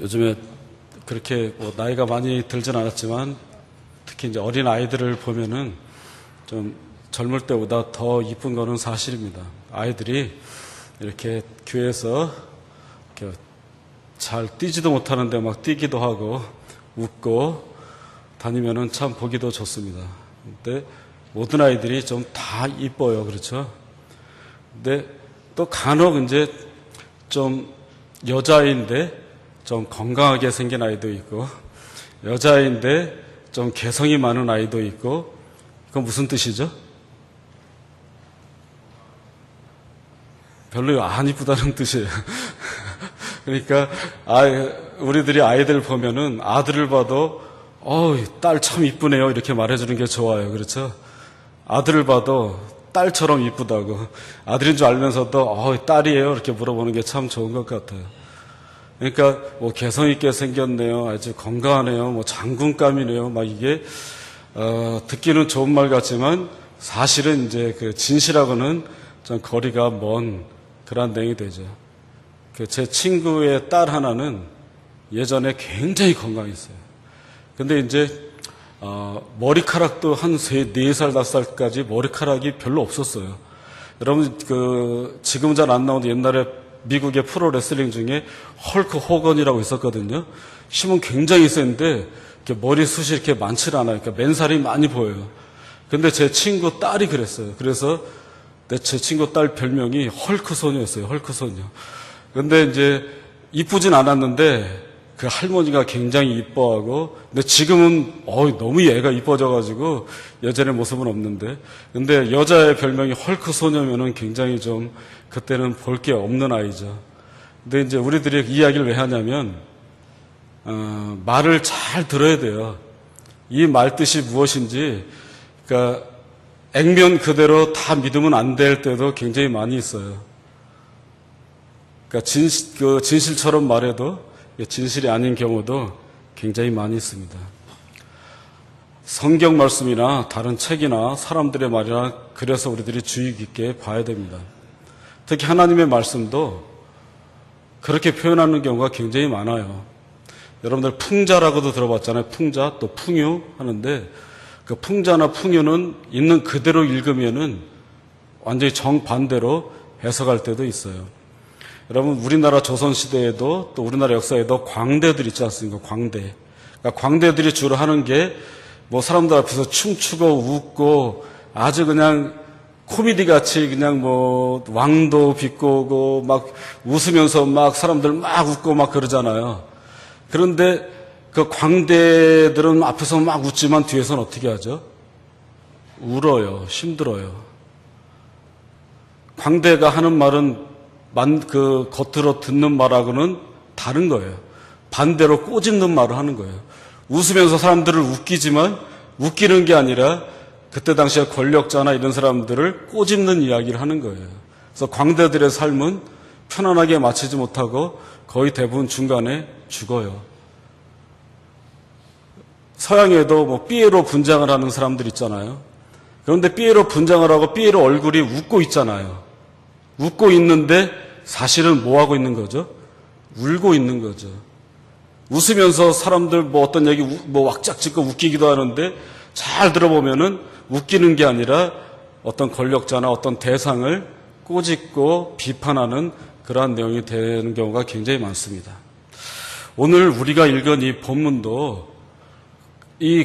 요즘에 그렇게 뭐 나이가 많이 들진 않았지만 특히 이제 어린 아이들을 보면은 좀 젊을 때보다 더 이쁜 거는 사실입니다. 아이들이 이렇게 교회에서 이렇게 잘 뛰지도 못하는데 막 뛰기도 하고 웃고 다니면은 참 보기도 좋습니다. 근데 모든 아이들이 좀 다 이뻐요. 그렇죠? 근데 또 간혹 이제 좀 여자인데 좀 건강하게 생긴 아이도 있고 여자인데 좀 개성이 많은 아이도 있고 그건 무슨 뜻이죠? 별로 안 이쁘다는 뜻이에요. 그러니까 우리들이 아이들 보면은 아들을 봐도 딸 참 이쁘네요 이렇게 말해주는 게 좋아요. 그렇죠? 아들을 봐도 딸처럼 이쁘다고 아들인 줄 알면서도 딸이에요 이렇게 물어보는 게 참 좋은 것 같아요. 그러니까 뭐 개성 있게 생겼네요, 아주 건강하네요, 뭐 장군감이네요, 막 이게 듣기는 좋은 말 같지만 사실은 이제 그 진실하고는 좀 거리가 먼 그런 내용이 되죠. 제 친구의 딸 하나는 예전에 굉장히 건강했어요. 근데 이제 머리카락도 한 4살, 5살까지 머리카락이 별로 없었어요. 여러분 지금 잘 안 나오는데 옛날에 미국의 프로레슬링 중에 헐크 호건이라고 있었거든요. 힘은 굉장히 센데 머리숱이 이렇게 많지 않아요. 그러니까 맨살이 많이 보여요. 근데 제 친구 딸이 그랬어요. 그래서 제 친구 딸 별명이 헐크 소녀였어요. 헐크 소녀. 근데 이제 이쁘진 않았는데 그 할머니가 굉장히 이뻐하고, 근데 지금은 너무 얘가 이뻐져가지고 예전의 모습은 없는데, 근데 여자의 별명이 헐크 소녀면은 굉장히 좀 그때는 볼 게 없는 아이죠. 근데 이제 우리들이 이야기를 왜 하냐면 말을 잘 들어야 돼요. 이 말 뜻이 무엇인지, 그러니까 액면 그대로 다 믿으면 안 될 때도 굉장히 많이 있어요. 그러니까 진실처럼 말해도 진실이 아닌 경우도 굉장히 많이 있습니다. 성경 말씀이나 다른 책이나 사람들의 말이나 그래서 우리들이 주의 깊게 봐야 됩니다. 특히 하나님의 말씀도 그렇게 표현하는 경우가 굉장히 많아요. 여러분들 풍자라고도 들어봤잖아요. 풍자 또 풍유 하는데 그 풍자나 풍유는 있는 그대로 읽으면은 완전히 정반대로 해석할 때도 있어요. 여러분 우리나라 조선시대에도 또 우리나라 역사에도 광대들 있지 않습니까? 광대. 그러니까 광대들이 주로 하는 게 뭐 사람들 앞에서 춤추고 웃고 아주 그냥 코미디 같이 그냥 뭐 왕도 비꼬고 막 웃으면서 막 사람들 막 웃고 막 그러잖아요. 그런데 그 광대들은 앞에서 막 웃지만 뒤에서는 어떻게 하죠? 울어요. 힘들어요. 광대가 하는 말은 그 겉으로 듣는 말하고는 다른 거예요. 반대로 꼬집는 말을 하는 거예요. 웃으면서 사람들을 웃기지만 웃기는 게 아니라 그때 당시에 권력자나 이런 사람들을 꼬집는 이야기를 하는 거예요. 그래서 광대들의 삶은 편안하게 마치지 못하고 거의 대부분 중간에 죽어요. 서양에도 뭐 삐에로 분장을 하는 사람들 있잖아요. 그런데 삐에로 분장을 하고 삐에로 얼굴이 웃고 있잖아요. 웃고 있는데 사실은 뭐 하고 있는 거죠? 울고 있는 거죠. 웃으면서 사람들 뭐 어떤 얘기 뭐 왁짝 짓고 웃기기도 하는데 잘 들어보면은 웃기는 게 아니라 어떤 권력자나 어떤 대상을 꼬집고 비판하는 그러한 내용이 되는 경우가 굉장히 많습니다. 오늘 우리가 읽은 이 본문도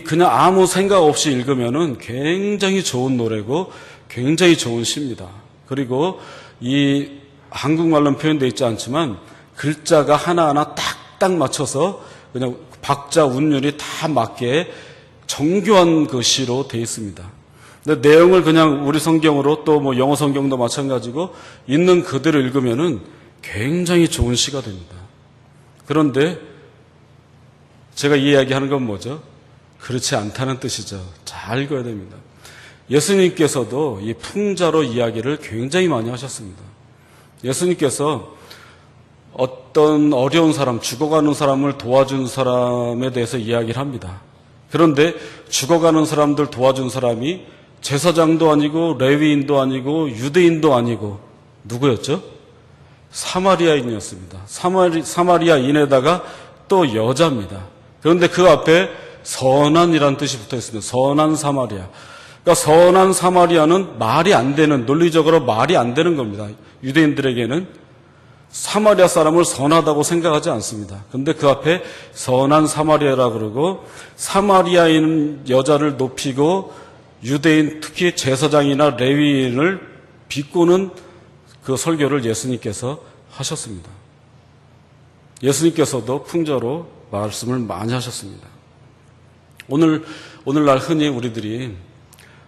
그냥 아무 생각 없이 읽으면은 굉장히 좋은 노래고 굉장히 좋은 시입니다. 그리고 이 한국말로는 표현되어 있지 않지만 글자가 하나하나 딱딱 맞춰서 그냥 박자 운율이 다 맞게 정교한 그 시로 되어 있습니다. 근데 내용을 그냥 우리 성경으로 또 뭐 영어 성경도 마찬가지고 있는 그대로 읽으면은 굉장히 좋은 시가 됩니다. 그런데 제가 이 이야기하는 건 뭐죠? 그렇지 않다는 뜻이죠. 잘 읽어야 됩니다. 예수님께서도 이 풍자로 이야기를 굉장히 많이 하셨습니다. 예수님께서 어떤 어려운 사람, 죽어가는 사람을 도와준 사람에 대해서 이야기를 합니다. 그런데 죽어가는 사람들 도와준 사람이 제사장도 아니고 레위인도 아니고 유대인도 아니고 누구였죠? 사마리아인이었습니다. 사마리아인에다가 또 여자입니다. 그런데 그 앞에 선한이라는 뜻이 붙어 있습니다. 선한 사마리아. 그러니까 선한 사마리아는 말이 안 되는, 논리적으로 말이 안 되는 겁니다. 유대인들에게는 사마리아 사람을 선하다고 생각하지 않습니다. 그런데 그 앞에 선한 사마리아라고 그러고, 사마리아인 여자를 높이고 유대인, 특히 제사장이나 레위인을 비꼬는 그 설교를 예수님께서 하셨습니다. 예수님께서도 풍자로 말씀을 많이 하셨습니다. 오늘날 흔히 우리들이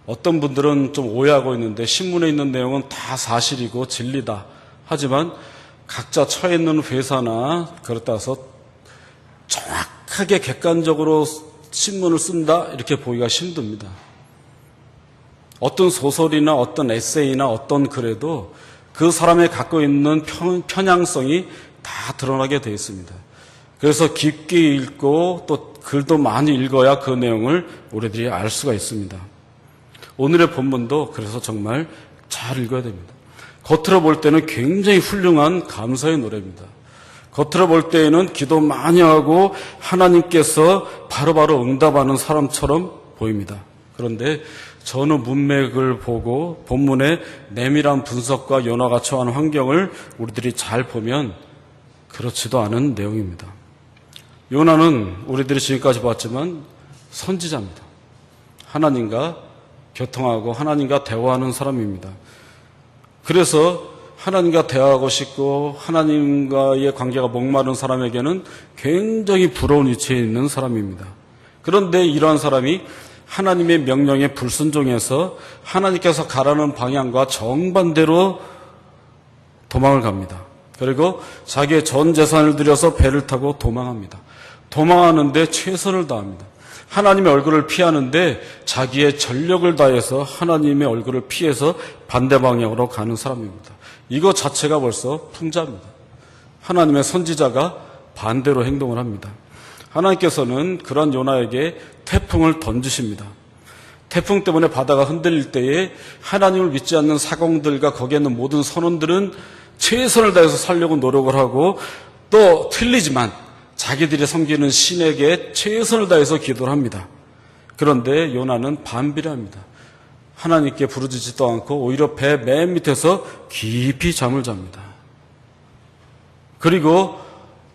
어떤 분들은 좀 오해하고 있는데, 신문에 있는 내용은 다 사실이고 진리다. 하지만 각자 처해 있는 회사나 그렇다 해서 정확하게 객관적으로 신문을 쓴다 이렇게 보기가 힘듭니다. 어떤 소설이나 어떤 에세이나 어떤 글에도 그 사람이 갖고 있는 편향성이 다 드러나게 되어 있습니다. 그래서 깊게 읽고 또 글도 많이 읽어야 그 내용을 우리들이 알 수가 있습니다. 오늘의 본문도 그래서 정말 잘 읽어야 됩니다. 겉으로 볼 때는 굉장히 훌륭한 감사의 노래입니다. 겉으로 볼 때에는 기도 많이 하고 하나님께서 바로바로 응답하는 사람처럼 보입니다. 그런데 전후 문맥을 보고 본문의 내밀한 분석과 요나가 처한 환경을 우리들이 잘 보면 그렇지도 않은 내용입니다. 요나는 우리들이 지금까지 봤지만 선지자입니다. 하나님과 교통하고 하나님과 대화하는 사람입니다. 그래서 하나님과 대화하고 싶고 하나님과의 관계가 목마른 사람에게는 굉장히 부러운 위치에 있는 사람입니다. 그런데 이러한 사람이 하나님의 명령에 불순종해서 하나님께서 가라는 방향과 정반대로 도망을 갑니다. 그리고 자기의 전 재산을 들여서 배를 타고 도망합니다. 도망하는데 최선을 다합니다. 하나님의 얼굴을 피하는데 자기의 전력을 다해서 하나님의 얼굴을 피해서 반대 방향으로 가는 사람입니다. 이거 자체가 벌써 풍자입니다. 하나님의 선지자가 반대로 행동을 합니다. 하나님께서는 그런 요나에게 태풍을 던지십니다. 태풍 때문에 바다가 흔들릴 때에 하나님을 믿지 않는 사공들과 거기에 있는 모든 선원들은 최선을 다해서 살려고 노력을 하고 또 틀리지만 자기들이 섬기는 신에게 최선을 다해서 기도를 합니다. 그런데 요나는 반비례합니다. 하나님께 부르짖지도 않고 오히려 배 맨 밑에서 깊이 잠을 잡니다. 그리고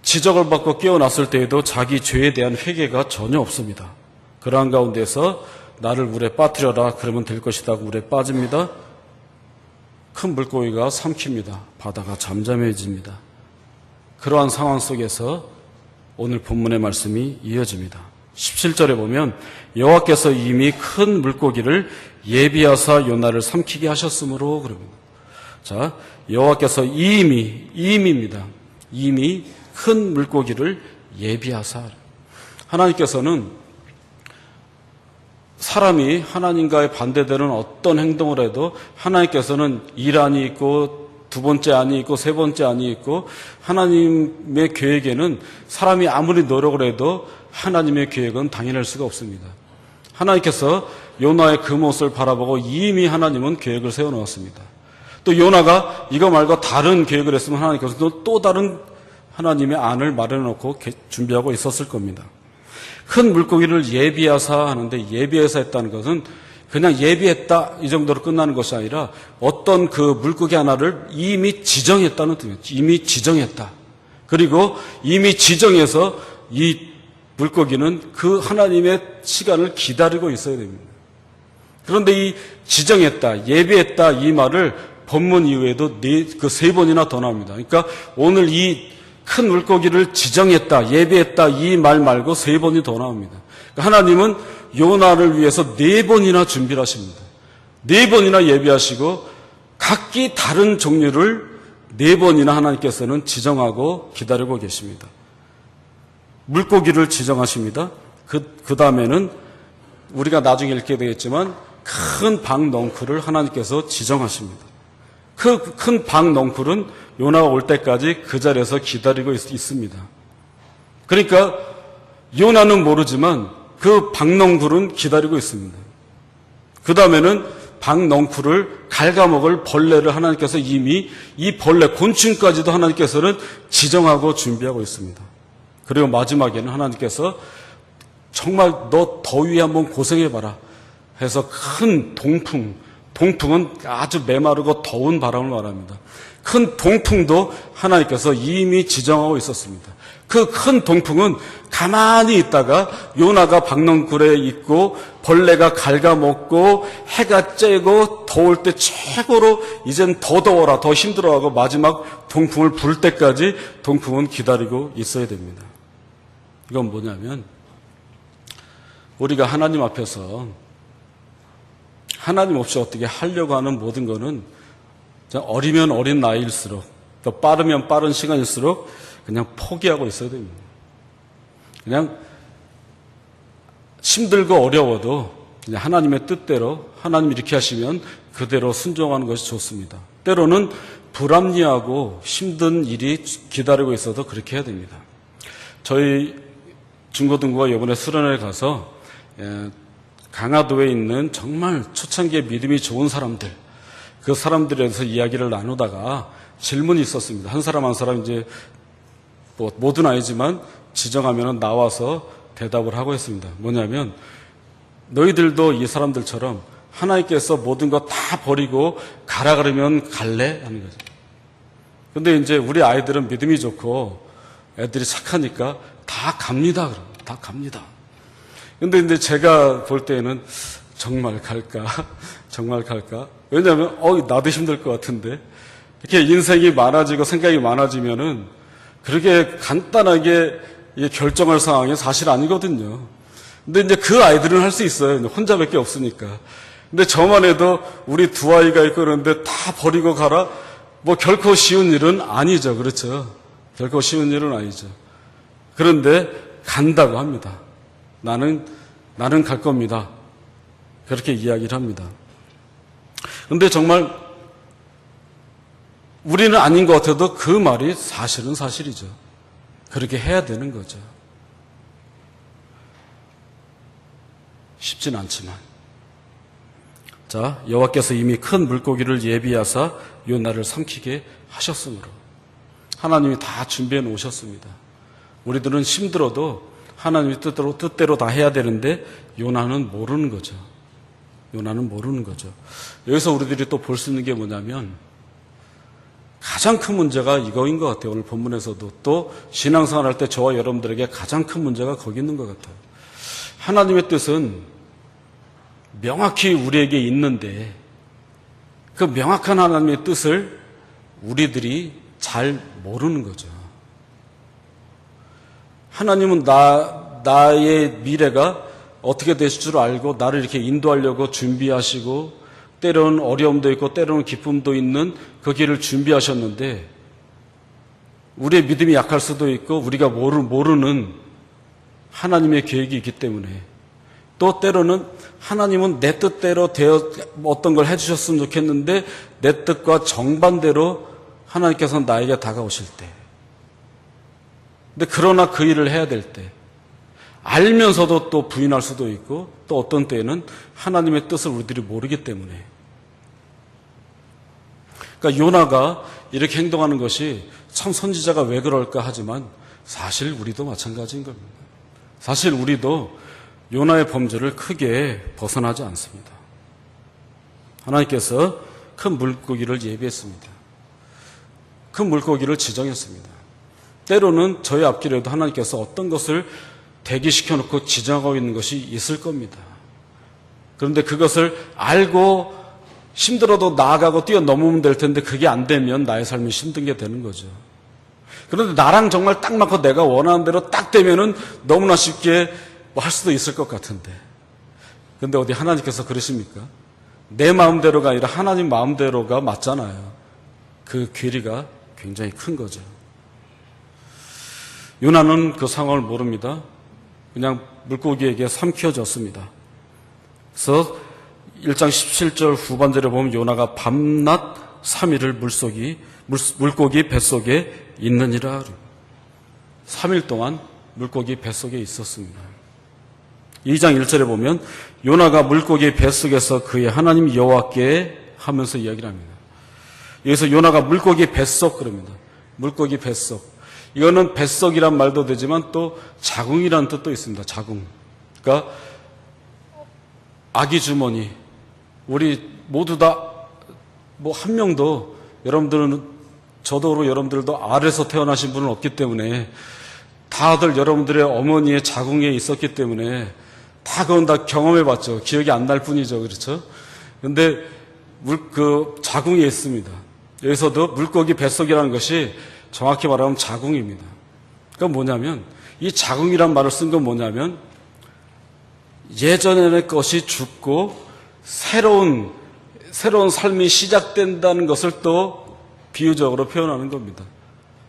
지적을 받고 깨어났을 때에도 자기 죄에 대한 회개가 전혀 없습니다. 그러한 가운데서 나를 물에 빠뜨려라 그러면 될 것이다 하고 물에 빠집니다. 큰 물고기가 삼킵니다. 바다가 잠잠해집니다. 그러한 상황 속에서 오늘 본문의 말씀이 이어집니다. 17절에 보면 여호와께서 이미 큰 물고기를 예비하사 요나를 삼키게 하셨으므로 그럽니다. 자, 여호와께서 이미입니다. 이미 큰 물고기를 예비하사. 하나님께서는 사람이 하나님과의 반대되는 어떤 행동을 해도 하나님께서는 일안이 있고 두 번째 안이 있고 세 번째 안이 있고 하나님의 계획에는 사람이 아무리 노력을 해도 하나님의 계획은 당연할 수가 없습니다. 하나님께서 요나의 그 모습을 바라보고 이미 하나님은 계획을 세워놓았습니다. 또 요나가 이거 말고 다른 계획을 했으면 하나님께서 또 다른 하나님의 안을 마련해놓고 준비하고 있었을 겁니다. 큰 물고기를 예비하사 하는데 예비해서 했다는 것은 그냥 예비했다 이 정도로 끝나는 것이 아니라 어떤 그 물고기 하나를 이미 지정했다는 뜻이에요. 이미 지정했다. 그리고 이미 지정해서 이 물고기는 그 하나님의 시간을 기다리고 있어야 됩니다. 그런데 이 지정했다, 예비했다 이 말을 본문 이후에도 그 세 번이나 더 나옵니다. 그러니까 오늘 이 큰 물고기를 지정했다, 예비했다 이 말 말고 세 번이 더 나옵니다. 그러니까 하나님은 요나를 위해서 네 번이나 준비를 하십니다. 네 번이나 예비하시고 각기 다른 종류를 네 번이나 하나님께서는 지정하고 기다리고 계십니다. 물고기를 지정하십니다. 그 다음에는 우리가 나중에 읽게 되겠지만 큰 박넝쿨을 하나님께서 지정하십니다. 그 큰 박넝쿨은 요나가 올 때까지 그 자리에서 기다리고 있습니다. 그러니까 요나는 모르지만 그 박넝쿨은 기다리고 있습니다. 그 다음에는 박넝쿨을 갉아먹을 벌레를 하나님께서 이미 이 벌레, 곤충까지도 하나님께서는 지정하고 준비하고 있습니다. 그리고 마지막에는 하나님께서 정말 너 더위에 한번 고생해봐라 해서 큰 동풍은 아주 메마르고 더운 바람을 말합니다. 큰 동풍도 하나님께서 이미 지정하고 있었습니다. 그 큰 동풍은 가만히 있다가 요나가 박넝굴에 있고 벌레가 갉아먹고 해가 쬐고 더울 때 최고로 이젠 더 더워라 더 힘들어하고 마지막 동풍을 불 때까지 동풍은 기다리고 있어야 됩니다. 이건 뭐냐면 우리가 하나님 앞에서 하나님 없이 어떻게 하려고 하는 모든 거는 어리면 어린 나이일수록 또 빠르면 빠른 시간일수록 그냥 포기하고 있어야 됩니다. 그냥 힘들고 어려워도 그냥 하나님의 뜻대로 하나님 이렇게 하시면 그대로 순종하는 것이 좋습니다. 때로는 불합리하고 힘든 일이 기다리고 있어도 그렇게 해야 됩니다. 저희 중고등부가 이번에 수련회에 가서 강화도에 있는 정말 초창기에 믿음이 좋은 사람들, 그 사람들에서 이야기를 나누다가 질문이 있었습니다. 한 사람 이제 모두는 아니지만 지정하면 나와서 대답을 하고 했습니다. 뭐냐면 너희들도 이 사람들처럼 하나님께서 모든 거 다 버리고 가라 그러면 갈래? 하는 거죠. 근데 이제 우리 아이들은 믿음이 좋고 애들이 착하니까 다 갑니다. 다 갑니다. 근데 이제 제가 볼 때에는 정말 갈까? 정말 갈까? 왜냐하면 나도 힘들 것 같은데 이렇게 인생이 많아지고 생각이 많아지면은 그렇게 간단하게 결정할 상황이 사실 아니거든요. 근데 이제 그 아이들은 할 수 있어요. 혼자밖에 없으니까. 근데 저만 해도 우리 두 아이가 있고 그런데 다 버리고 가라? 뭐 결코 쉬운 일은 아니죠. 그렇죠? 결코 쉬운 일은 아니죠. 그런데 간다고 합니다. 나는 갈 겁니다. 그렇게 이야기를 합니다. 근데 정말 우리는 아닌 것 같아도 그 말이 사실은 사실이죠. 그렇게 해야 되는 거죠. 쉽진 않지만. 자, 여호와께서 이미 큰 물고기를 예비하사 요나를 삼키게 하셨으므로 하나님이 다 준비해 놓으셨습니다. 우리들은 힘들어도 하나님의 뜻대로 다 해야 되는데 요나는 모르는 거죠. 요나는 모르는 거죠. 여기서 우리들이 또 볼 수 있는 게 뭐냐면 가장 큰 문제가 이거인 것 같아요. 오늘 본문에서도 또 신앙생활 할 때 저와 여러분들에게 가장 큰 문제가 거기 있는 것 같아요. 하나님의 뜻은 명확히 우리에게 있는데 그 명확한 하나님의 뜻을 우리들이 잘 모르는 거죠. 하나님은 나의 미래가 어떻게 되실 줄 알고 나를 이렇게 인도하려고 준비하시고 때로는 어려움도 있고 때로는 기쁨도 있는 그 길을 준비하셨는데 우리의 믿음이 약할 수도 있고 우리가 모르는 하나님의 계획이 있기 때문에 또 때로는 하나님은 내 뜻대로 어떤 걸 해주셨으면 좋겠는데 내 뜻과 정반대로 하나님께서 나에게 다가오실 때 근데 그러나 그 일을 해야 될 때 알면서도 또 부인할 수도 있고 또 어떤 때에는 하나님의 뜻을 우리들이 모르기 때문에 그러니까 요나가 이렇게 행동하는 것이 참 선지자가 왜 그럴까 하지만 사실 우리도 마찬가지인 겁니다. 사실 우리도 요나의 범죄를 크게 벗어나지 않습니다. 하나님께서 큰 물고기를 예비했습니다. 큰 물고기를 지정했습니다. 때로는 저희 앞길에도 하나님께서 어떤 것을 대기시켜놓고 지정하고 있는 것이 있을 겁니다. 그런데 그것을 알고 힘들어도 나아가고 뛰어넘으면 될 텐데 그게 안 되면 나의 삶이 힘든 게 되는 거죠. 그런데 나랑 정말 딱 맞고 내가 원하는 대로 딱 되면은 너무나 쉽게 할 수도 있을 것 같은데. 그런데 어디 하나님께서 그러십니까? 내 마음대로가 아니라 하나님 마음대로가 맞잖아요. 그 괴리가 굉장히 큰 거죠. 요나는 그 상황을 모릅니다. 그냥 물고기에게 삼켜졌습니다. 그래서 1장 17절 후반절에 보면 요나가 밤낮 3일을 물고기 뱃속에 있느니라. 3일 동안 물고기 뱃속에 있었습니다. 2장 1절에 보면 요나가 물고기 뱃속에서 그의 하나님 여호와께 하면서 이야기를 합니다. 여기서 요나가 물고기 뱃속 그럽니다. 물고기 뱃속. 이거는 뱃속이란 말도 되지만 또 자궁이라는 뜻도 있습니다. 자궁. 그러니까 아기 주머니. 우리 모두 다 뭐 한 명도 여러분들은 저도 그렇고 여러분들도 알에서 태어나신 분은 없기 때문에 다들 여러분들의 어머니의 자궁에 있었기 때문에 다 그건 다 경험해 봤죠. 기억이 안 날 뿐이죠. 그렇죠? 근데 자궁에 있습니다. 여기서도 물고기 뱃속이라는 것이 정확히 말하면 자궁입니다. 그러니까 뭐냐면 이 자궁이란 말을 쓴 건 뭐냐면 예전의 것이 죽고 새로운 삶이 시작된다는 것을 또 비유적으로 표현하는 겁니다.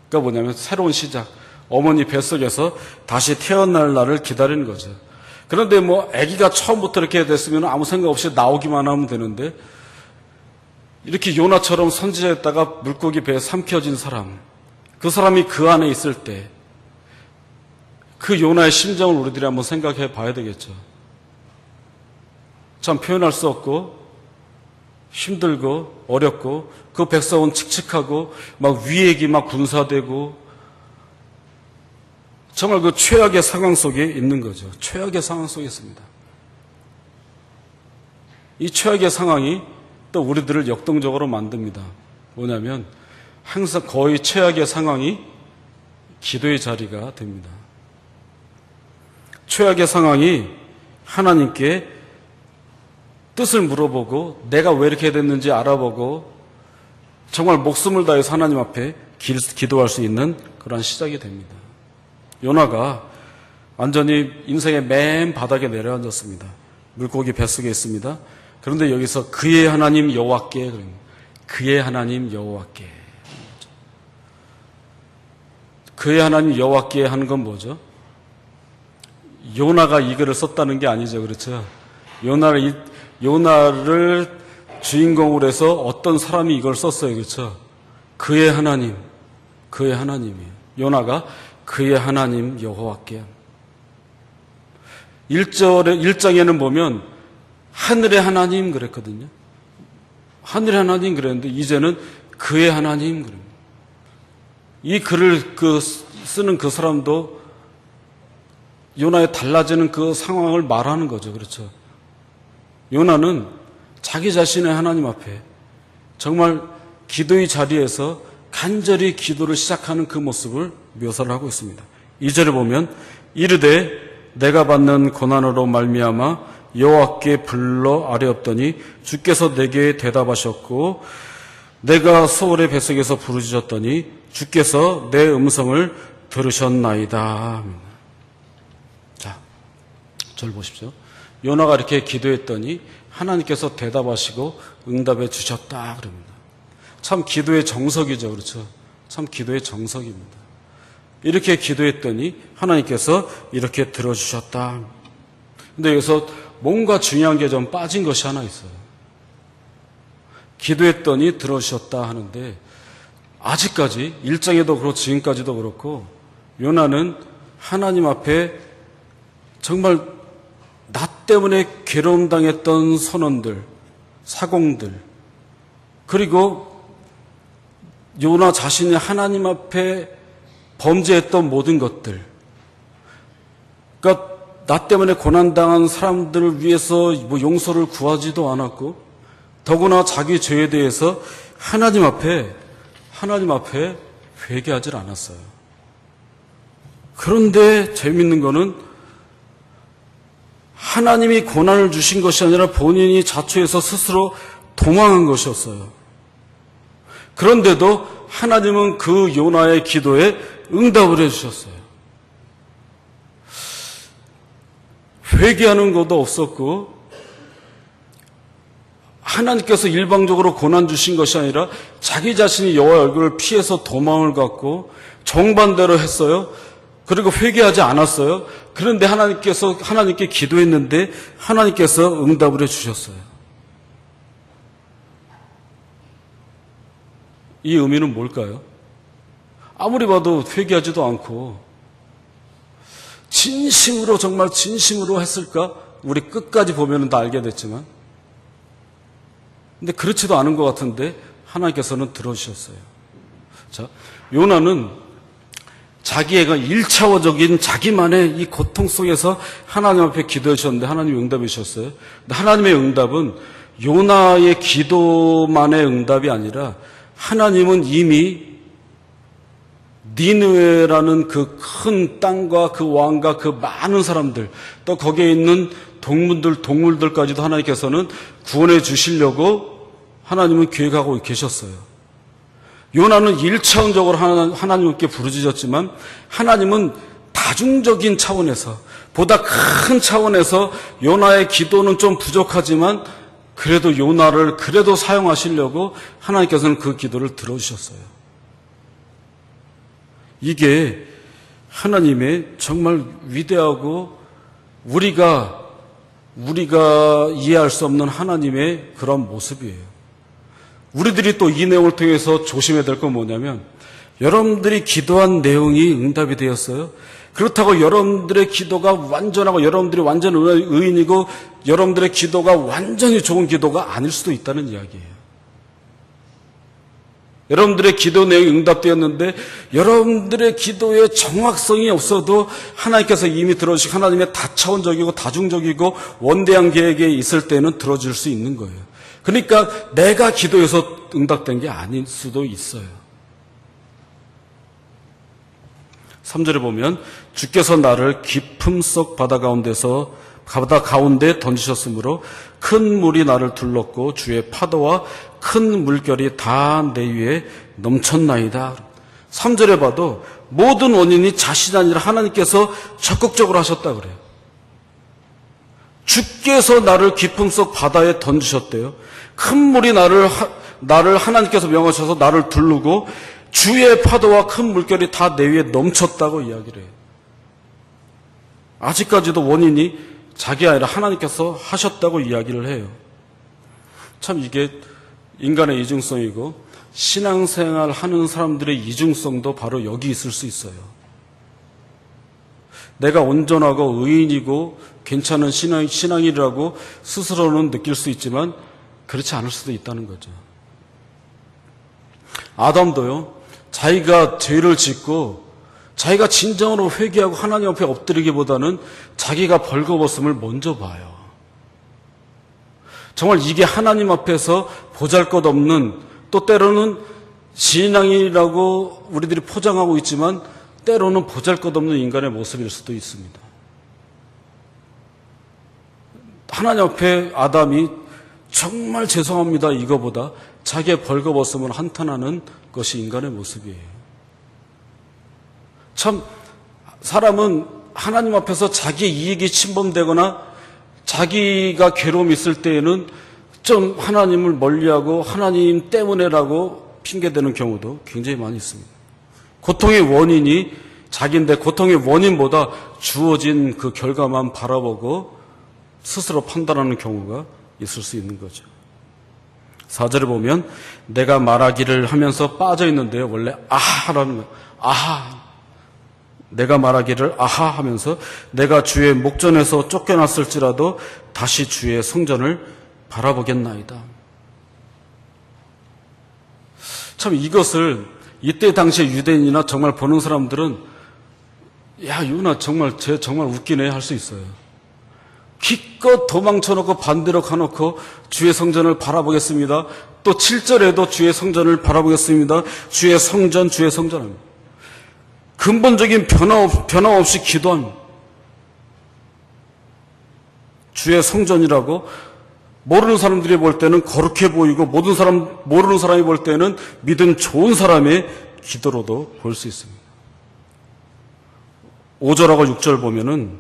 그러니까 뭐냐면 새로운 시작. 어머니 뱃속에서 다시 태어날 날을 기다리는 거죠. 그런데 뭐 아기가 처음부터 이렇게 됐으면 아무 생각 없이 나오기만 하면 되는데 이렇게 요나처럼 선지자였다가 물고기 배에 삼켜진 사람, 그 사람이 그 안에 있을 때 그 요나의 심정을 우리들이 한번 생각해 봐야 되겠죠. 참 표현할 수 없고 힘들고 어렵고 그 백성은 칙칙하고 막 위액이 막 분사되고 정말 그 최악의 상황 속에 있는 거죠. 최악의 상황 속에 있습니다. 이 최악의 상황이 또 우리들을 역동적으로 만듭니다. 뭐냐면 항상 거의 최악의 상황이 기도의 자리가 됩니다. 최악의 상황이 하나님께 뜻을 물어보고 내가 왜 이렇게 됐는지 알아보고 정말 목숨을 다해서 하나님 앞에 기도할 수 있는 그런 시작이 됩니다. 요나가 완전히 인생의 맨 바닥에 내려앉았습니다. 물고기 뱃속에 있습니다. 그런데 여기서 그의 하나님 여호와께, 그의 하나님 여호와께, 그의 하나님 여호와께 하는 건 뭐죠? 요나가 이 글을 썼다는 게 아니죠. 그렇죠? 요나를 주인공으로 해서 어떤 사람이 이걸 썼어요. 그렇죠? 그의 하나님, 그의 하나님이에요. 요나가 그의 하나님 여호와께. 1장에는 보면 하늘의 하나님 그랬거든요. 하늘의 하나님 그랬는데 이제는 그의 하나님 그럽니다. 이 글을 쓰는 그 사람도 요나의 달라지는 그 상황을 말하는 거죠. 그렇죠? 요나는 자기 자신의 하나님 앞에 정말 기도의 자리에서 간절히 기도를 시작하는 그 모습을 묘사를 하고 있습니다. 2절에 보면 이르되 내가 받는 고난으로 말미암아 여호와께 불러 아뢰었더니 주께서 내게 대답하셨고 내가 소울의 뱃속에서 부르짖었더니 주께서 내 음성을 들으셨나이다. 자, 절 보십시오. 요나가 이렇게 기도했더니 하나님께서 대답하시고 응답해 주셨다 그럽니다. 참 기도의 정석이죠. 그렇죠? 참 기도의 정석입니다. 이렇게 기도했더니 하나님께서 이렇게 들어주셨다. 근데 여기서 뭔가 중요한 게 좀 빠진 것이 하나 있어요. 기도했더니 들어주셨다 하는데 아직까지 1장에도 그렇고 지금까지도 그렇고 요나는 하나님 앞에 정말 나 때문에 괴로움 당했던 선원들, 사공들, 그리고 요나 자신이 하나님 앞에 범죄했던 모든 것들, 그러니까 나 때문에 고난당한 사람들을 위해서 뭐 용서를 구하지도 않았고 더구나 자기 죄에 대해서 하나님 앞에 회개하지 않았어요. 그런데 재밌는 거는 하나님이 고난을 주신 것이 아니라 본인이 자초해서 스스로 도망한 것이었어요. 그런데도 하나님은 그 요나의 기도에 응답을 해주셨어요. 회개하는 것도 없었고 하나님께서 일방적으로 고난 주신 것이 아니라 자기 자신이 여호와의 얼굴을 피해서 도망을 갔고 정반대로 했어요. 그리고 회개하지 않았어요. 그런데 하나님께 기도했는데 하나님께서 응답을 해주셨어요. 이 의미는 뭘까요? 아무리 봐도 회개하지도 않고 진심으로 정말 진심으로 했을까? 우리 끝까지 보면 다 알게 됐지만 근데 그렇지도 않은 것 같은데 하나님께서는 들어주셨어요. 자, 요나는 자기애가 1차원적인 자기만의 이 고통 속에서 하나님 앞에 기도하셨는데 하나님이 응답해 주셨어요. 근데 하나님의 응답은 요나의 기도만의 응답이 아니라 하나님은 이미 니느웨라는 그 큰 땅과 그 왕과 그 많은 사람들, 또 거기에 있는 동물들까지도 하나님께서는 구원해 주시려고 하나님은 계획하고 계셨어요. 요나는 1차원적으로 하나님께 부르짖었지만 하나님은 다중적인 차원에서, 보다 큰 차원에서 요나의 기도는 좀 부족하지만 그래도 요나를 그래도 사용하시려고 하나님께서는 그 기도를 들어주셨어요. 이게 하나님의 정말 위대하고 우리가 이해할 수 없는 하나님의 그런 모습이에요. 우리들이 또 이 내용을 통해서 조심해야 될 건 뭐냐면, 여러분들이 기도한 내용이 응답이 되었어요. 그렇다고 여러분들의 기도가 완전하고 여러분들이 완전 의인이고 여러분들의 기도가 완전히 좋은 기도가 아닐 수도 있다는 이야기예요. 여러분들의 기도 내용이 응답되었는데 여러분들의 기도에 정확성이 없어도 하나님께서 이미 들어주시고 하나님의 다차원적이고 다중적이고 원대한 계획에 있을 때는 들어줄 수 있는 거예요. 그러니까 내가 기도해서 응답된 게 아닐 수도 있어요. 3절에 보면 주께서 나를 깊음 속 바다 가운데 던지셨으므로 큰 물이 나를 둘렀고 주의 파도와 큰 물결이 다 내 위에 넘쳤나이다. 3절에 봐도 모든 원인이 자신이 아니라 하나님께서 적극적으로 하셨다 그래요. 주께서 나를 깊음 속 바다에 던지셨대요. 큰 물이 나를 하나님께서 명하셔서 나를 두르고 주의 파도와 큰 물결이 다 내 위에 넘쳤다고 이야기를 해요. 아직까지도 원인이 자기 아니라 하나님께서 하셨다고 이야기를 해요. 참 이게 인간의 이중성이고 신앙생활 하는 사람들의 이중성도 바로 여기 있을 수 있어요. 내가 온전하고 의인이고 괜찮은 신앙이라고 스스로는 느낄 수 있지만 그렇지 않을 수도 있다는 거죠. 아담도요, 자기가 죄를 짓고 자기가 진정으로 회개하고 하나님 앞에 엎드리기보다는 자기가 벌거벗음을 먼저 봐요. 정말 이게 하나님 앞에서 보잘것없는, 또 때로는 신앙이라고 우리들이 포장하고 있지만 때로는 보잘것없는 인간의 모습일 수도 있습니다. 하나님 앞에 아담이 정말 죄송합니다 이거보다 자기의 벌거벗음을 한탄하는 것이 인간의 모습이에요. 참 사람은 하나님 앞에서 자기의 이익이 침범되거나 자기가 괴로움이 있을 때에는 좀 하나님을 멀리하고 하나님 때문에라고 핑계대는 경우도 굉장히 많이 있습니다. 고통의 원인이 자기인데 고통의 원인보다 주어진 그 결과만 바라보고 스스로 판단하는 경우가 있을 수 있는 거죠. 4절에 보면 내가 말하기를 하면서 빠져 있는데요. 원래 아하라는 거예요. 아하. 내가 말하기를 아하 하면서 내가 주의 목전에서 쫓겨났을지라도 다시 주의 성전을 바라보겠나이다. 참 이것을 이때 당시에 유대인이나 정말 보는 사람들은 야 유나 정말 쟤 정말 웃기네 할 수 있어요. 기껏 도망쳐놓고 반대로 가놓고 주의 성전을 바라보겠습니다. 또 7절에도 주의 성전을 바라보겠습니다. 주의 성전 합니다. 근본적인 변화 없이 기도한 주의 성전이라고 모르는 사람들이 볼 때는 거룩해 보이고 모르는 사람이 볼 때는 믿음 좋은 사람의 기도로도 볼 수 있습니다. 5절하고 6절 보면은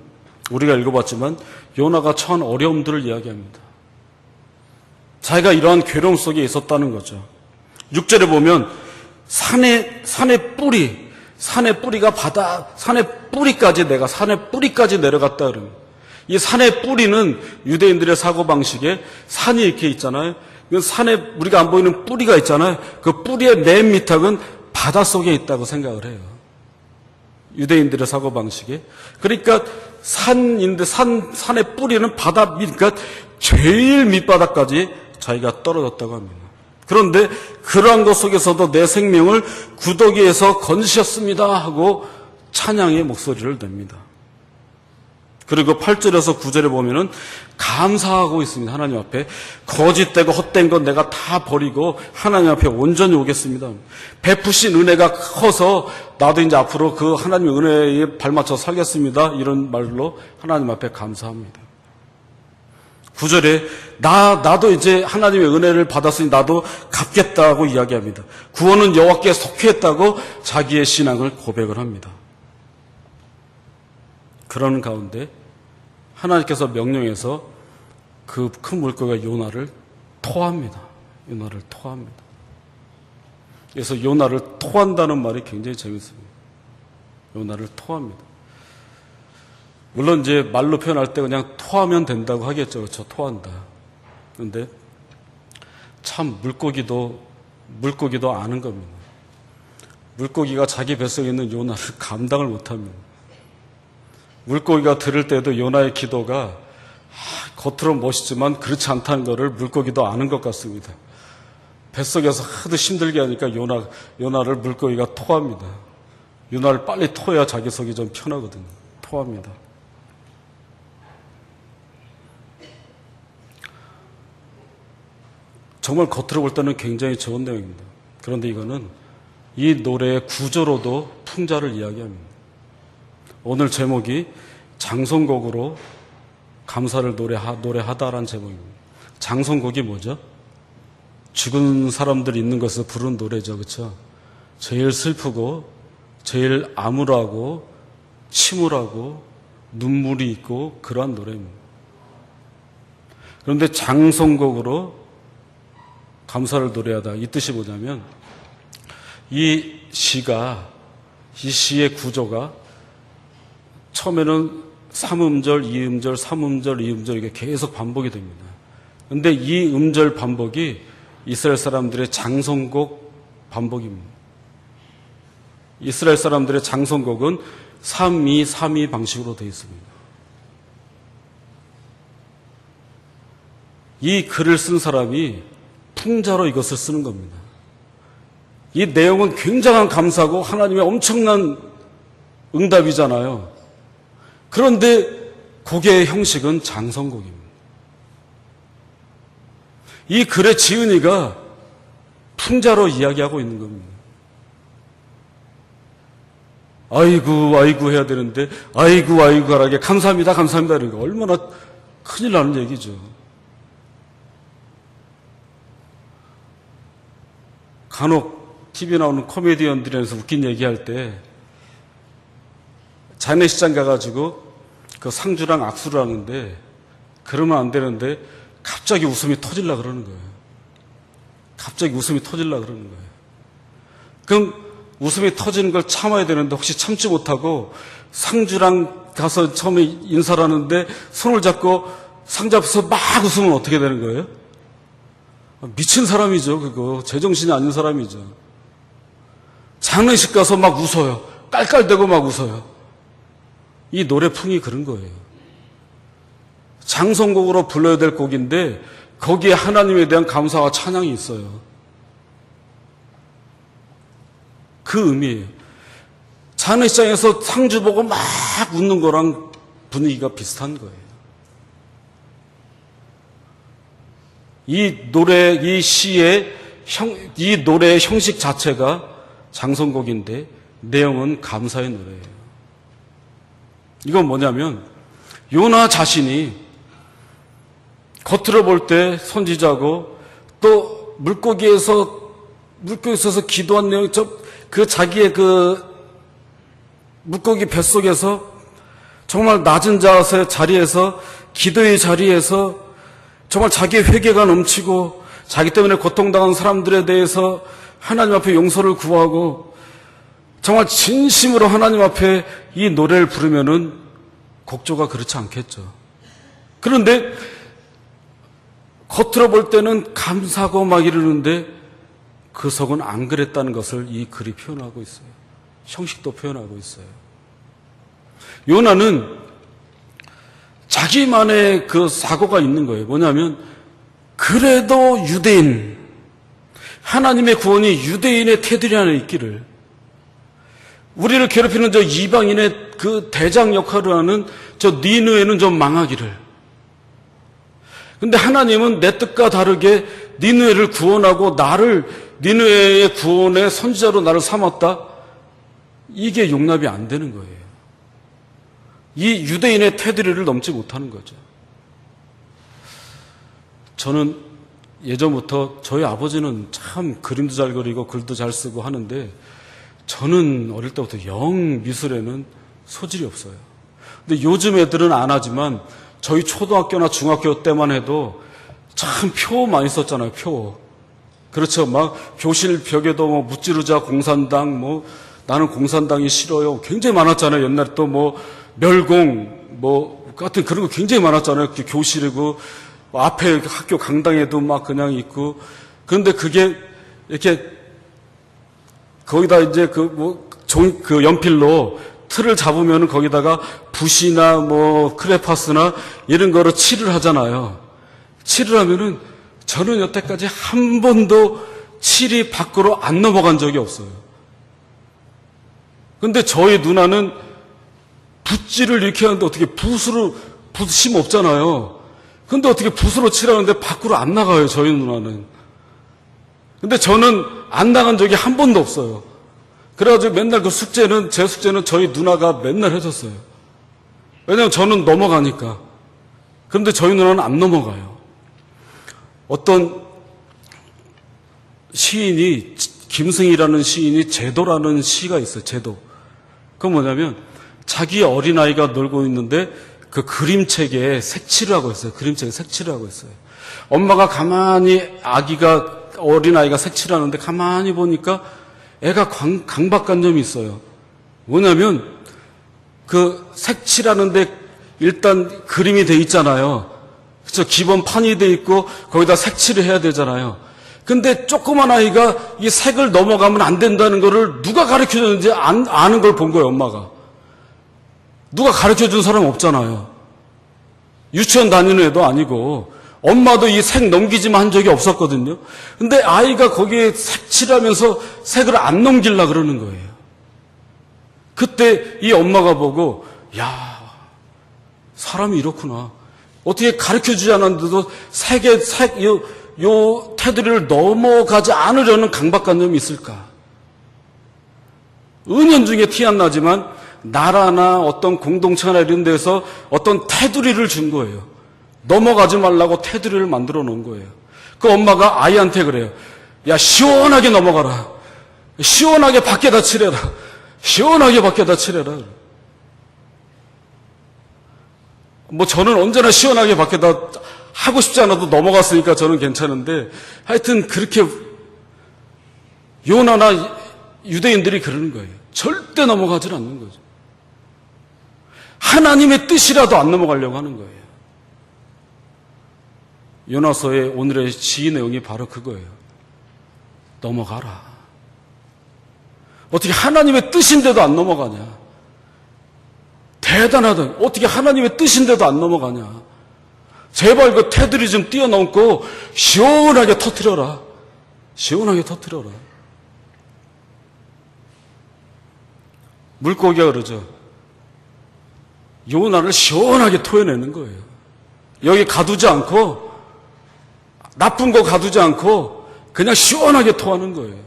우리가 읽어봤지만 요나가 처한 어려움들을 이야기합니다. 자기가 이러한 괴로움 속에 있었다는 거죠. 6절에 보면 산의 뿌리가 산의 뿌리까지 내려갔다 그럽니다. 이 산의 뿌리는 유대인들의 사고방식에 산이 이렇게 있잖아요. 산에 우리가 안 보이는 뿌리가 있잖아요. 그 뿌리의 맨 밑학은 바닷속에 있다고 생각을 해요. 유대인들의 사고방식에. 그러니까 산인데 산의 뿌리는 바다 밑, 그러니까 제일 밑바닥까지 자기가 떨어졌다고 합니다. 그런데 그러한 것 속에서도 내 생명을 구더기에서 건지셨습니다 하고 찬양의 목소리를 냅니다. 그리고 8절에서 9절에 보면은 감사하고 있습니다. 하나님 앞에 거짓되고 헛된 건 내가 다 버리고 하나님 앞에 온전히 오겠습니다. 베푸신 은혜가 커서 나도 이제 앞으로 그 하나님의 은혜에 발맞춰 살겠습니다. 이런 말로 하나님 앞에 감사합니다. 9절에 나도 이제 하나님의 은혜를 받았으니 나도 갚겠다고 이야기합니다. 구원은 여호와께 속했다고 자기의 신앙을 고백을 합니다. 그런 가운데 하나님께서 명령해서 그 큰 물고기가 요나를 토합니다. 요나를 토합니다. 그래서 요나를 토한다는 말이 굉장히 재밌습니다. 요나를 토합니다. 물론 이제 말로 표현할 때 그냥 토하면 된다고 하겠죠. 그렇죠? 토한다. 그런데 참 물고기도 아는 겁니다. 물고기가 자기 뱃속에 있는 요나를 감당을 못합니다. 물고기가 들을 때도 요나의 기도가 겉으로 멋있지만 그렇지 않다는 것을 물고기도 아는 것 같습니다. 뱃속에서 하도 힘들게 하니까 요나를 물고기가 토합니다. 요나를 빨리 토해야 자기 속이 좀 편하거든요. 토합니다. 정말 겉으로 볼 때는 굉장히 좋은 내용입니다. 그런데 이거는 이 노래의 구조로도 풍자를 이야기합니다. 오늘 제목이 장송곡으로 감사를 노래하다라는 제목입니다. 장송곡이 뭐죠? 죽은 사람들이 있는 것을 부르는 노래죠. 그렇죠? 제일 슬프고 제일 암울하고 침울하고 눈물이 있고 그러한 노래입니다. 그런데 장송곡으로 감사를 노래하다, 이 뜻이 뭐냐면 이 시의 구조가 처음에는 3음절, 2음절, 3음절, 2음절 이게 계속 반복이 됩니다. 그런데 이 음절 반복이 이스라엘 사람들의 장송곡 반복입니다. 이스라엘 사람들의 장송곡은 3-2-3-2 방식으로 되어 있습니다. 이 글을 쓴 사람이 풍자로 이것을 쓰는 겁니다. 이 내용은 굉장한 감사고 하나님의 엄청난 응답이잖아요. 그런데 곡의 형식은 장성곡입니다. 이 글의 지은이가 풍자로 이야기하고 있는 겁니다. 아이고 해야 되는데 아이고 하라게 감사합니다 이런 거 얼마나 큰일 나는 얘기죠. 간혹 TV 나오는 코미디언들에서 웃긴 얘기할 때 장례식장 가가지고 그 상주랑 악수를 하는데 그러면 안 되는데 갑자기 웃음이 터질라 그러는 거예요. 갑자기 웃음이 터질라 그러는 거예요. 그럼 웃음이 터지는 걸 참아야 되는데 혹시 참지 못하고 상주랑 가서 처음에 인사를 하는데 손을 잡고 상 잡아서 막 웃으면 어떻게 되는 거예요? 미친 사람이죠. 그거 제정신이 아닌 사람이죠. 장례식 가서 막 웃어요. 깔깔대고 막 웃어요. 이 노래풍이 그런 거예요. 장성곡으로 불러야 될 곡인데 거기에 하나님에 대한 감사와 찬양이 있어요. 그 의미예요. 장례식장에서 상주 보고 막 웃는 거랑 분위기가 비슷한 거예요. 이 노래의 형식 자체가 장성곡인데 내용은 감사의 노래예요. 이건 뭐냐면 요나 자신이 겉으로 볼 때 선지자고 또 물고기에서 기도한 내용, 자기의 물고기 뱃속에서 정말 낮은 자리에서 기도의 자리에서 정말 자기의 회개가 넘치고 자기 때문에 고통당한 사람들에 대해서 하나님 앞에 용서를 구하고 정말 진심으로 하나님 앞에 이 노래를 부르면은 곡조가 그렇지 않겠죠. 그런데 겉으로 볼 때는 감사하고 막 이러는데 그 속은 안 그랬다는 것을 이 글이 표현하고 있어요. 형식도 표현하고 있어요. 요나는 자기만의 그 사고가 있는 거예요. 뭐냐면 그래도 유대인, 하나님의 구원이 유대인의 테두리 안에 있기를 우리를 괴롭히는 저 이방인의 그 대장 역할을 하는 저 니느웨는 좀 망하기를. 근데 하나님은 내 뜻과 다르게 니느웨를 구원하고 나를 니느웨의 구원의 선지자로 나를 삼았다. 이게 용납이 안 되는 거예요. 이 유대인의 테두리를 넘지 못하는 거죠. 저는 예전부터 저희 아버지는 참 그림도 잘 그리고 글도 잘 쓰고 하는데 저는 어릴 때부터 영 미술에는 소질이 없어요. 근데 요즘 애들은 안 하지만 저희 초등학교나 중학교 때만 해도 참 표 많이 썼잖아요. 표. 그렇죠. 막 교실 벽에도 뭐 무찌르자 공산당, 뭐 나는 공산당이 싫어요. 굉장히 많았잖아요. 옛날에 또 뭐 멸공 뭐 같은 그런 거 굉장히 많았잖아요. 교실이고 앞에 학교 강당에도 막 그냥 있고. 그런데 그게 이렇게 거기다 이제 그 연필로 틀을 잡으면 거기다가 붓이나 뭐 크레파스나 이런 거로 칠을 하잖아요. 칠을 하면은 저는 여태까지 한 번도 칠이 밖으로 안 넘어간 적이 없어요. 근데 저희 누나는 붓질을 이렇게 하는데 어떻게 붓심 없잖아요. 근데 어떻게 붓으로 칠하는데 밖으로 안 나가요, 저희 누나는. 근데 저는 안 나간 적이 한 번도 없어요. 그래가지고 맨날 그 제 숙제는 저희 누나가 맨날 해줬어요. 왜냐면 저는 넘어가니까. 그런데 저희 누나는 안 넘어가요. 어떤 시인이, 김승희라는 시인이 제도라는 시가 있어요, 제도. 그건 뭐냐면, 자기 어린아이가 놀고 있는데, 그 그림책에 색칠을 하고 있어요. 그림책에 색칠을 하고 있어요. 엄마가 가만히 어린아이가 색칠하는데 가만히 보니까 애가 강박관념이 있어요. 뭐냐면 그 색칠하는데 일단 그림이 돼 있잖아요. 그렇죠? 기본 판이 돼 있고 거기다 색칠을 해야 되잖아요. 근데 조그만 아이가 이 색을 넘어가면 안 된다는 거를 누가 가르쳐줬는지 아는 걸 본 거예요, 엄마가. 누가 가르쳐준 사람 없잖아요. 유치원 다니는 애도 아니고 엄마도 이 색 넘기지만 한 적이 없었거든요. 근데 아이가 거기에 색칠하면서 색을 안 넘기려고 그러는 거예요. 그때 이 엄마가 보고 야, 사람이 이렇구나. 어떻게 가르쳐주지 않았는데도 요 테두리를 넘어가지 않으려는 강박관념이 있을까? 은연중에 티 안 나지만 나라나 어떤 공동체나 이런 데서 어떤 테두리를 준 거예요. 넘어가지 말라고 테두리를 만들어 놓은 거예요. 그 엄마가 아이한테 그래요. 야, 시원하게 넘어가라. 시원하게 밖에다 칠해라. 시원하게 밖에다 칠해라. 뭐 저는 언제나 시원하게 밖에다 하고 싶지 않아도 넘어갔으니까 저는 괜찮은데 하여튼 그렇게 요나나 유대인들이 그러는 거예요. 절대 넘어가질 않는 거죠. 하나님의 뜻이라도 안 넘어가려고 하는 거예요. 요나서의 오늘의 시의 내용이 바로 그거예요. 넘어가라. 어떻게 하나님의 뜻인데도 안 넘어가냐? 대단하다. 어떻게 하나님의 뜻인데도 안 넘어가냐? 제발 그 테두리 좀 뛰어넘고 시원하게 터뜨려라. 시원하게 터뜨려라. 물고기가 그러죠. 요나를 시원하게 토해내는 거예요. 여기 가두지 않고 나쁜 거 가두지 않고 그냥 시원하게 토하는 거예요.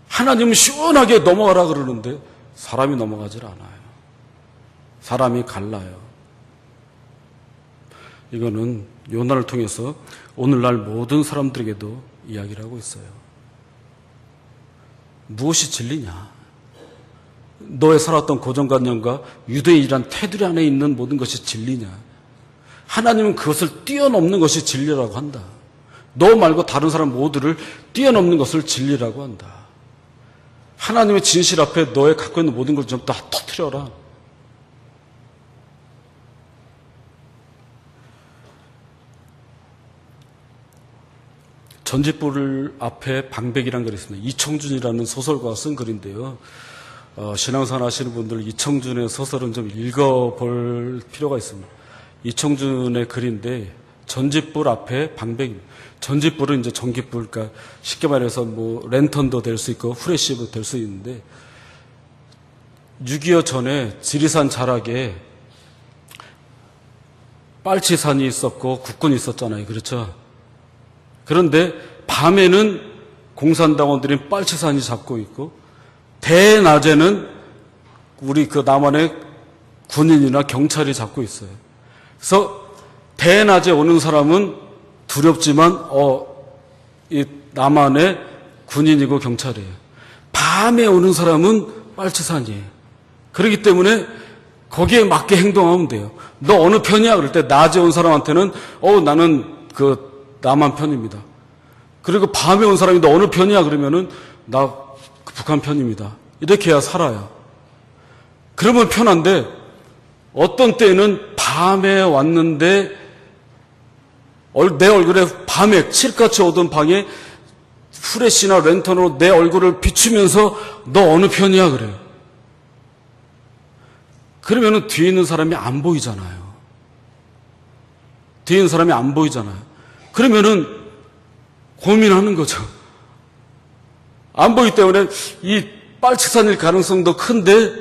하나님은 시원하게 넘어가라 그러는데 사람이 넘어가질 않아요. 사람이 갈라요. 이거는 요나를 통해서 오늘날 모든 사람들에게도 이야기를 하고 있어요. 무엇이 진리냐? 너의 살았던 고정관념과 유대인이란 테두리 안에 있는 모든 것이 진리냐? 하나님은 그것을 뛰어넘는 것이 진리라고 한다. 너 말고 다른 사람 모두를 뛰어넘는 것을 진리라고 한다. 하나님의 진실 앞에 너의 갖고 있는 모든 걸 좀 다 터뜨려라. 전직불 앞에 방백이라는 글이 있습니다. 이청준이라는 소설가가 쓴 글인데요. 신앙생활 하시는 분들 이청준의 소설은 좀 읽어볼 필요가 있습니다. 이청준의 글인데 전지불 앞에 방백입니다. 전지불은 이제 전기불, 그러니까 쉽게 말해서 뭐 랜턴도 될 수 있고 후레쉬도 될 수 있는데 6.25 전에 지리산 자락에 빨치산이 있었고 국군이 있었잖아요. 그렇죠? 그런데 밤에는 공산당원들이 빨치산이 잡고 있고 대낮에는 우리 그 남한의 군인이나 경찰이 잡고 있어요. 그래서 대낮에 오는 사람은 두렵지만 이 남한의 군인이고 경찰이에요. 밤에 오는 사람은 빨치산이에요. 그렇기 때문에 거기에 맞게 행동하면 돼요. 너 어느 편이야? 그럴 때 낮에 온 사람한테는 나는 그 남한 편입니다. 그리고 밤에 온 사람이 너 어느 편이야? 그러면은 나 북한 편입니다. 이렇게 해야 살아요. 그러면 편한데 어떤 때는 밤에 왔는데 내 얼굴에 밤에 칠흑같이 오던 방에 후레쉬나 랜턴으로 내 얼굴을 비추면서 너 어느 편이야? 그래요. 그러면은 뒤에 있는 사람이 안 보이잖아요. 뒤에 있는 사람이 안 보이잖아요. 그러면은 고민하는 거죠. 안 보이기 때문에 이 빨치산일 가능성도 큰데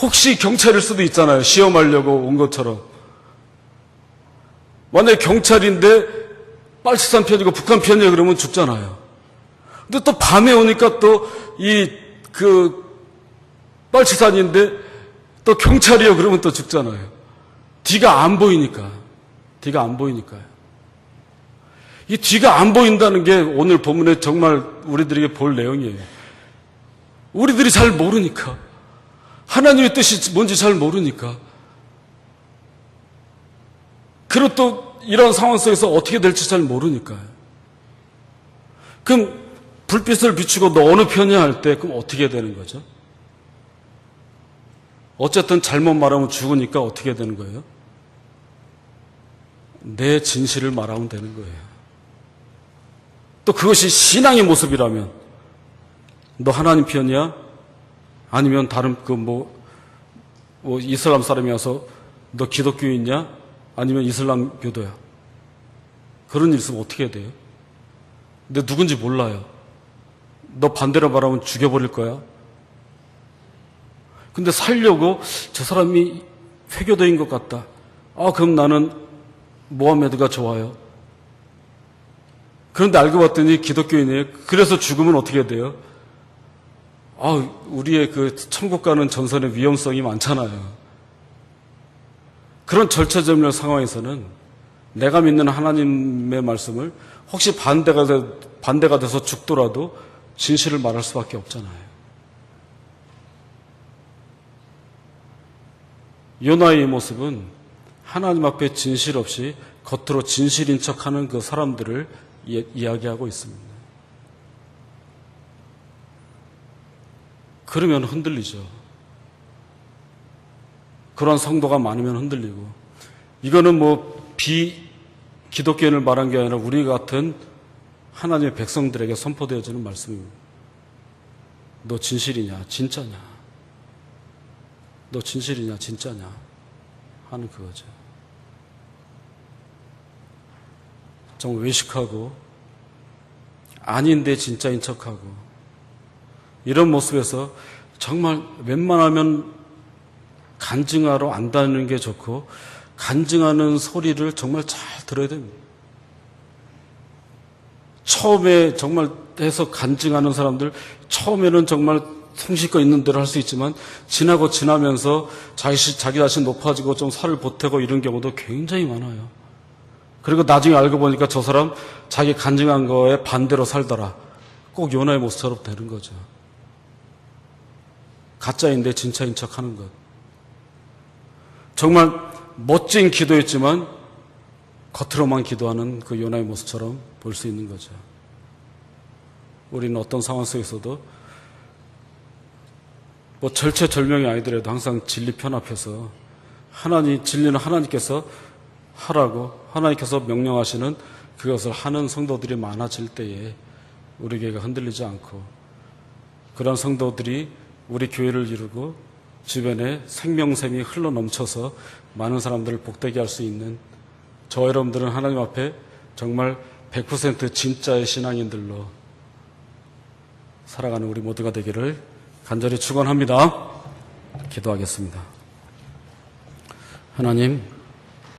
혹시 경찰일 수도 있잖아요. 시험하려고 온 것처럼. 만약에 경찰인데 빨치산 편이고 북한 편이야 그러면 죽잖아요. 근데 또 밤에 오니까 또 빨치산인데 또 경찰이요 그러면 또 죽잖아요. 뒤가 안 보이니까. 뒤가 안 보이니까요. 이 뒤가 안 보인다는 게 오늘 본문에 정말 우리들에게 볼 내용이에요. 우리들이 잘 모르니까. 하나님의 뜻이 뭔지 잘 모르니까. 그리고 또 이런 상황 속에서 어떻게 될지 잘 모르니까요. 그럼 불빛을 비추고 너 어느 편이야 할 때 그럼 어떻게 되는 거죠? 어쨌든 잘못 말하면 죽으니까 어떻게 되는 거예요? 내 진실을 말하면 되는 거예요. 또 그것이 신앙의 모습이라면 너 하나님 편이야? 아니면 다른 이슬람 사람이 와서 너 기독교인이냐? 아니면 이슬람 교도야? 그런 일 있으면 어떻게 해야 돼요? 근데 누군지 몰라요. 너 반대로 말하면 죽여버릴 거야? 근데 살려고 저 사람이 회교도인 것 같다. 그럼 나는 모하메드가 좋아요. 그런데 알고 봤더니 기독교인이에요. 그래서 죽으면 어떻게 돼요? 우리의 그 천국 가는 전선의 위험성이 많잖아요. 그런 절체절명의 상황에서는 내가 믿는 하나님의 말씀을 혹시 반대가 돼서 죽더라도 진실을 말할 수밖에 없잖아요. 요나의 모습은 하나님 앞에 진실 없이 겉으로 진실인 척하는 그 사람들을 이야기하고 있습니다. 그러면 흔들리죠. 그런 성도가 많으면 흔들리고, 이거는 기독교인을 말한 게 아니라 우리 같은 하나님의 백성들에게 선포되어지는 말씀입니다. 너 진실이냐? 진짜냐? 너 진실이냐? 진짜냐? 하는 그거죠. 정말 외식하고 아닌데 진짜인 척하고 이런 모습에서 정말 웬만하면 간증하러 안 다니는 게 좋고 간증하는 소리를 정말 잘 들어야 됩니다. 처음에 정말 해서 간증하는 사람들 처음에는 정말 성실껏 있는 대로 할 수 있지만 지나면서 자기 자신 높아지고 좀 살을 보태고 이런 경우도 굉장히 많아요. 그리고 나중에 알고 보니까 저 사람 자기 간증한 거에 반대로 살더라. 꼭 요나의 모습처럼 되는 거죠. 가짜인데 진짜인 척하는 것. 정말 멋진 기도였지만 겉으로만 기도하는 그 요나의 모습처럼 볼 수 있는 거죠. 우리는 어떤 상황 속에서도 절체절명이 아니더라도 항상 진리 편 앞에서 진리는 하나님께서 하라고 하나님께서 명령하시는 그것을 하는 성도들이 많아질 때에 우리 교회가 흔들리지 않고 그런 성도들이 우리 교회를 이루고 주변에 생명샘이 흘러넘쳐서 많은 사람들을 복되게 할 수 있는 저와 여러분들은 하나님 앞에 정말 100% 진짜의 신앙인들로 살아가는 우리 모두가 되기를 간절히 축원합니다. 기도하겠습니다. 하나님,